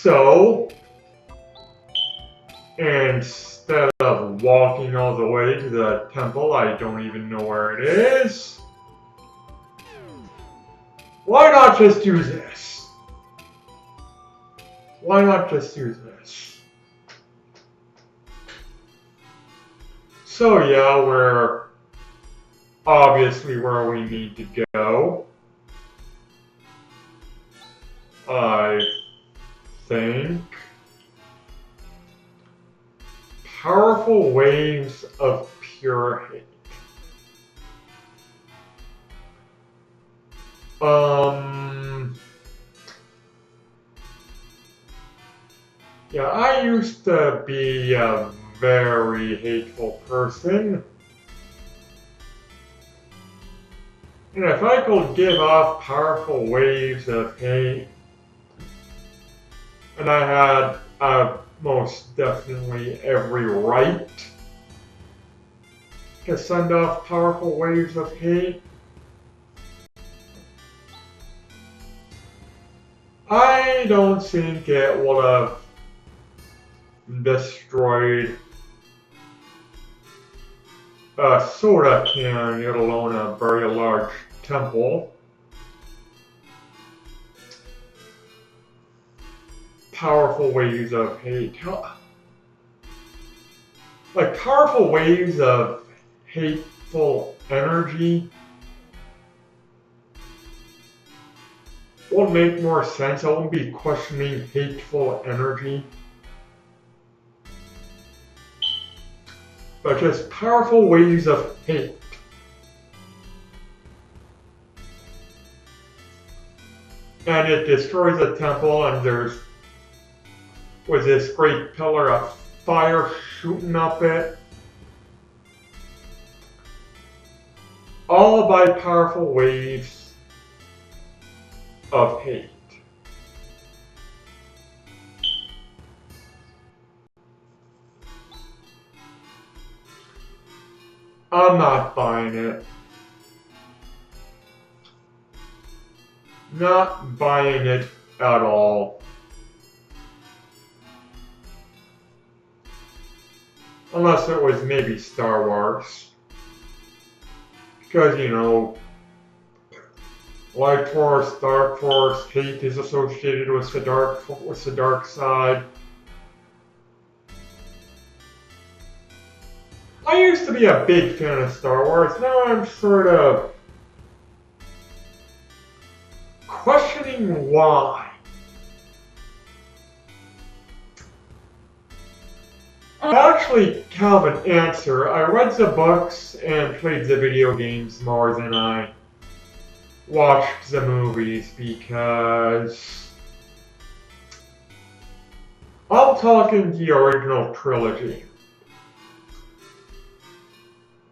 So, instead of walking all the way to the temple, I don't even know where it is. Why not just do this? Why not just do this? So yeah, we're obviously where we need to go. I think. Powerful waves of pure hate. Yeah, I used to be a very hateful person. And if I could give off powerful waves of hate, and I had most definitely every right to send off powerful waves of hate, I don't think it would have destroyed a soda can, let alone a very large temple. Powerful waves of hate. Like powerful waves of hateful energy would make more sense. I wouldn't be questioning hateful energy. But just powerful waves of hate. And it destroys a temple, and there's with this great pillar of fire shooting up it. All by powerful waves of hate. I'm not buying it. Not buying it at all. Unless it was maybe Star Wars. Because, you know, Light Force, Dark Force, hate is associated with the dark side. I used to be a big fan of Star Wars. Now I'm sort of questioning why. I actually have an answer. I read the books and played the video games more than I watched the movies because I'm talking the original trilogy.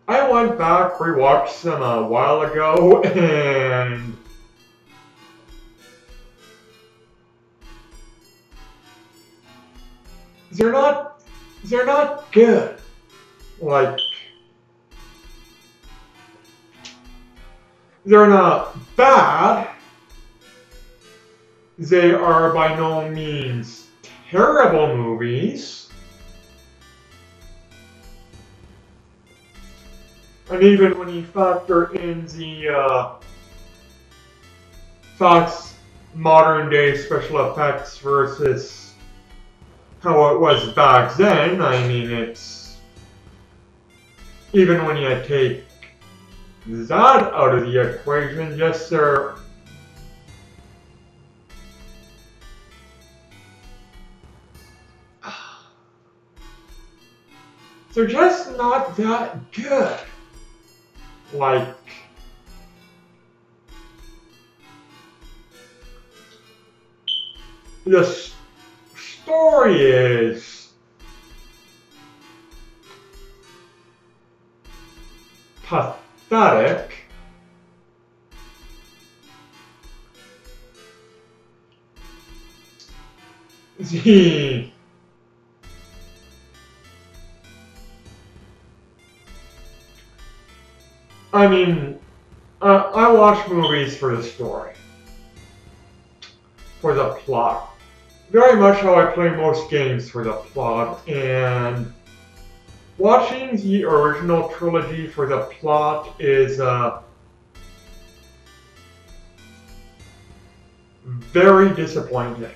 I went back, rewatched them a while ago, and they're not good. Like, they're not bad. They are by no means terrible movies. And even when you factor in the modern day special effects versus how it was back then, I mean, it's even when you take that out of the equation, just they're just not that good. Like, the story is pathetic. I mean, I watch movies for the story, for the plot. very much how I play most games for the plot, and watching the original trilogy for the plot is very disappointing.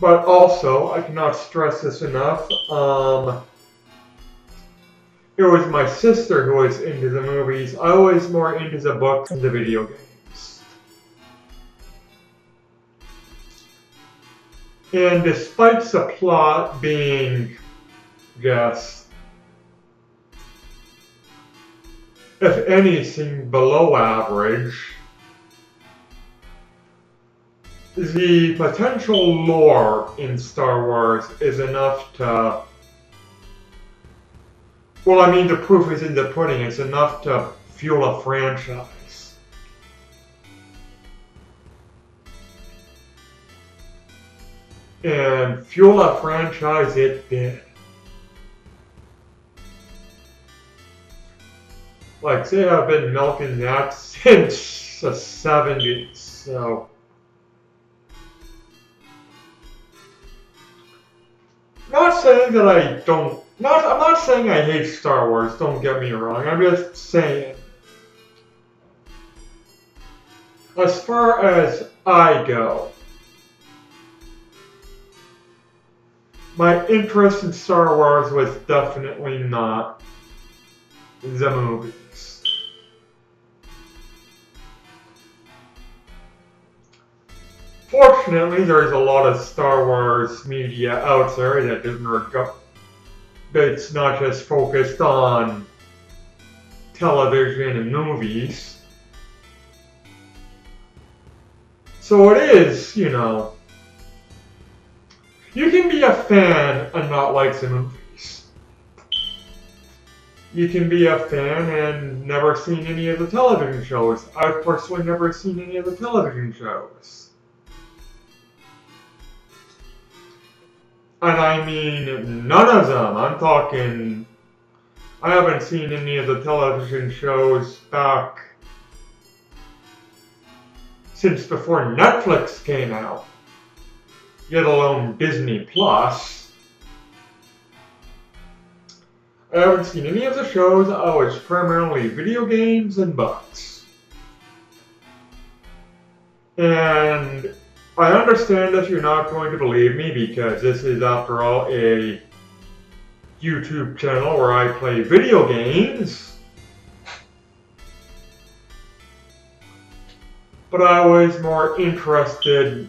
But also, I cannot stress this enough, it was my sister who was into the movies. I was more into the books and the video games. And despite the plot being just, if anything, below average, the potential lore in Star Wars is enough to, well, I mean, the proof is in the pudding. It's enough to fuel a franchise. And fuel a franchise it did. Like, say I've been milking that since the 70s, so. Not saying that I don't, I'm not saying I hate Star Wars, don't get me wrong, I'm just saying. As far as I go, my interest in Star Wars was definitely not the movies. Fortunately, there's a lot of Star Wars media out there that that's not just focused on television and movies. So it is, you know, you can be a fan and not like the movies. You can be a fan and never seen any of the television shows. I've personally never seen any of the television shows. And I mean, none of them. I'm talking, I haven't seen any of the television shows back since before Netflix came out, let alone Disney Plus. I haven't seen any of the shows. I was primarily video games and books. And I understand if you're not going to believe me because this is, after all, a YouTube channel where I play video games. But I was more interested,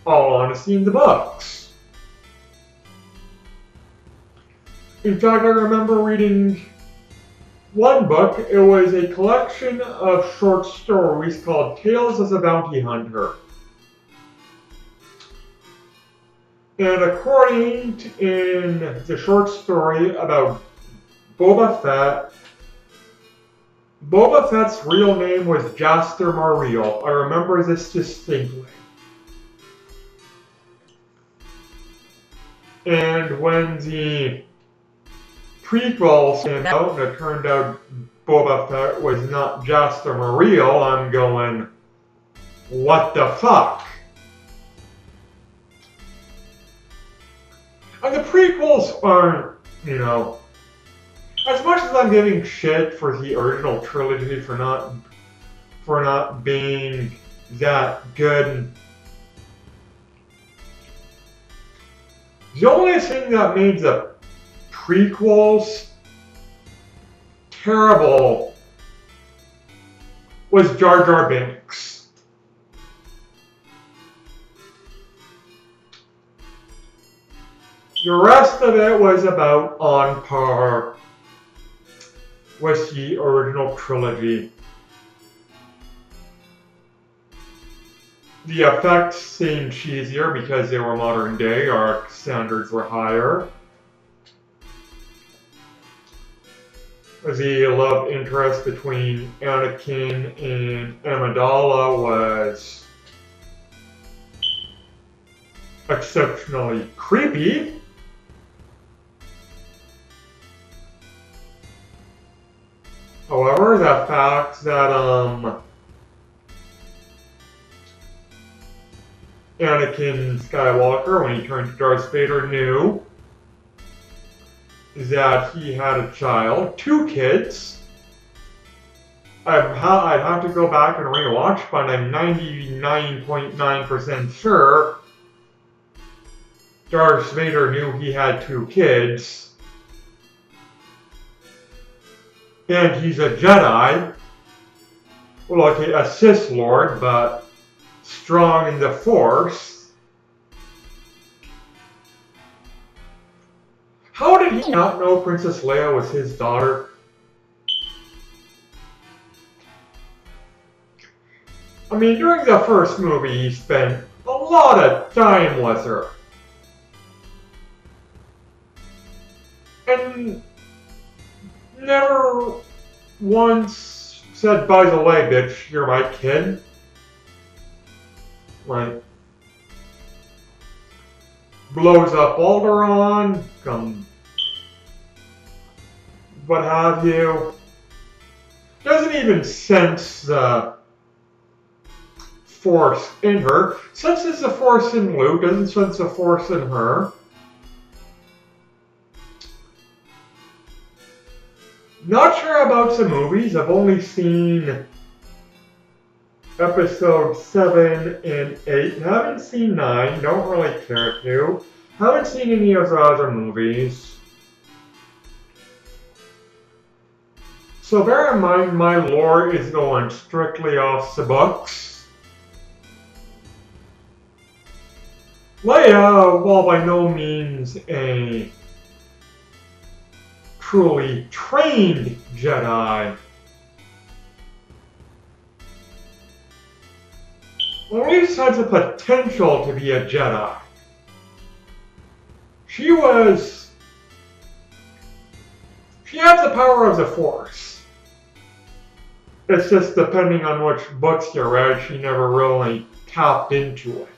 all honesty, in the books. In fact, I remember reading one book. It was a collection of short stories called Tales of the Bounty Hunter. And according to, in the short story about Boba Fett's real name was Jaster Mariel. I remember this distinctly. And when the prequels came out and it turned out Boba Fett was not Jaster Mariel, I'm going, what the fuck? And the prequels aren't, you know, as much as I'm giving shit for the original trilogy for not being that good, the only thing that made the prequels terrible was Jar Jar Binks. The rest of it was about on par with the original trilogy. The effects seemed cheesier because they were modern day, our standards were higher. The love interest between Anakin and Amidala was exceptionally creepy. However, the fact that Anakin Skywalker, when he turned to Darth Vader, knew that he had a child, 2 kids. I'd have to go back and rewatch, but I'm 99.9% sure Darth Vader knew he had 2 kids. And he's a Jedi. Well, okay, a Sith Lord, but strong in the Force. How did he not know Princess Leia was his daughter? I mean, during the first movie, he spent a lot of time with her. And never once said, by the way, bitch, you're my kid. Like, blows up Alderaan, what have you. Doesn't even sense the Force in her. Senses the Force in Luke, doesn't sense the Force in her. Not sure about the movies. I've only seen episode 7 and 8. Haven't seen 9. Don't really care to. Haven't seen any of the other movies. So bear in mind, my lore is going strictly off the books. Leia, while by no means a truly trained Jedi, well, at least has the potential to be a Jedi. She has the power of the Force. It's just depending on which books you read, she never really tapped into it.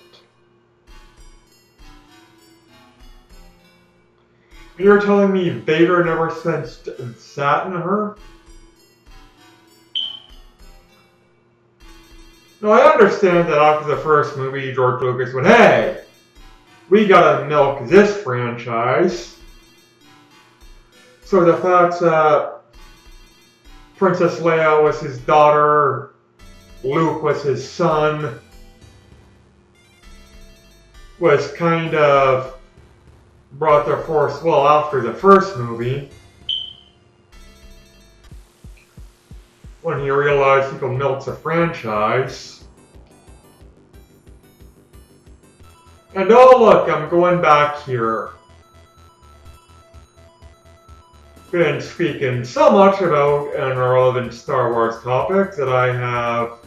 You're telling me Vader never sensed that in her? Now, I understand that after the first movie, George Lucas went, hey, we gotta milk this franchise. So the fact that Princess Leia was his daughter, Luke was his son, was kind of brought their Force well after the first movie, when he realized he could milk the franchise. And oh look, I'm going back here. Been speaking so much about an irrelevant Star Wars topic that I have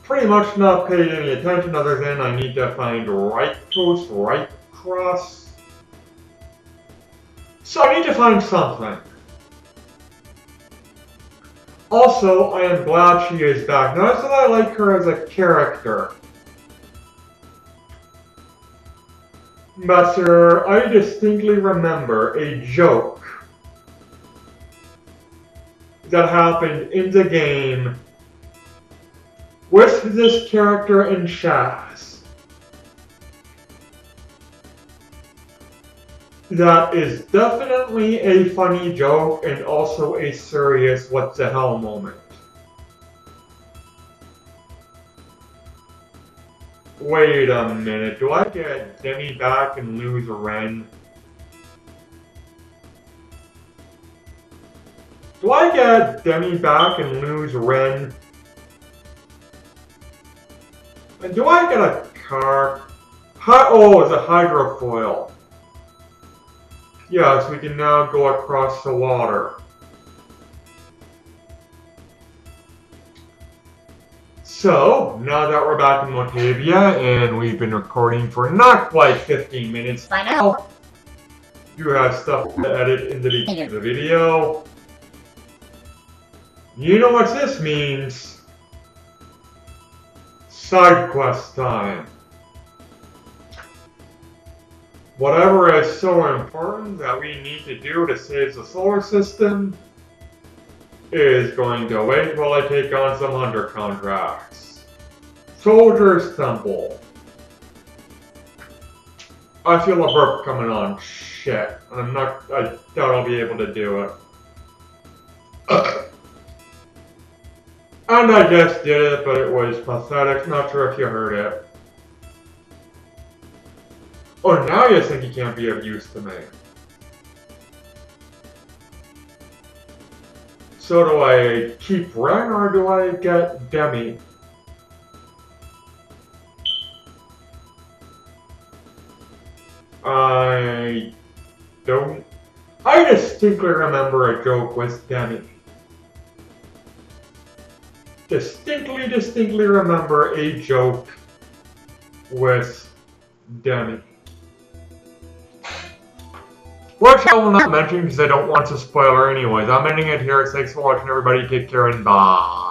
pretty much not paid any attention other than I need to find right coast, right cross. So I need to find something. Also, I am glad she is back. Not that I like her as a character, but sir, I distinctly remember a joke that happened in the game with this character in Shaz that is definitely a funny joke and also a serious what the hell moment. Wait a minute, do I get Demi back and lose Ren? Do I get Demi back and lose Ren? And do I get a car? Oh, it's a hydrofoil. Yes, we can now go across the water. So, now that we're back in Motavia, and we've been recording for not quite 15 minutes by now, you have stuff to edit in the beginning of the video. You know what this means. Side quest time. Whatever is so important that we need to do to save the solar system is going to wait while I take on some hunter contracts. Soldier's Temple. I feel a burp coming on. Shit. I doubt I'll be able to do it. And I just did it, but it was pathetic. Not sure if you heard it. Oh, now you think you can't be of use to me. So do I keep Ren or do I get Demi? I don't... I distinctly remember a joke with Demi. Distinctly remember a joke with Demi. Which I will not mention because I don't want to spoil her anyways. I'm ending it here. Thanks for watching, everybody. Take care and bye.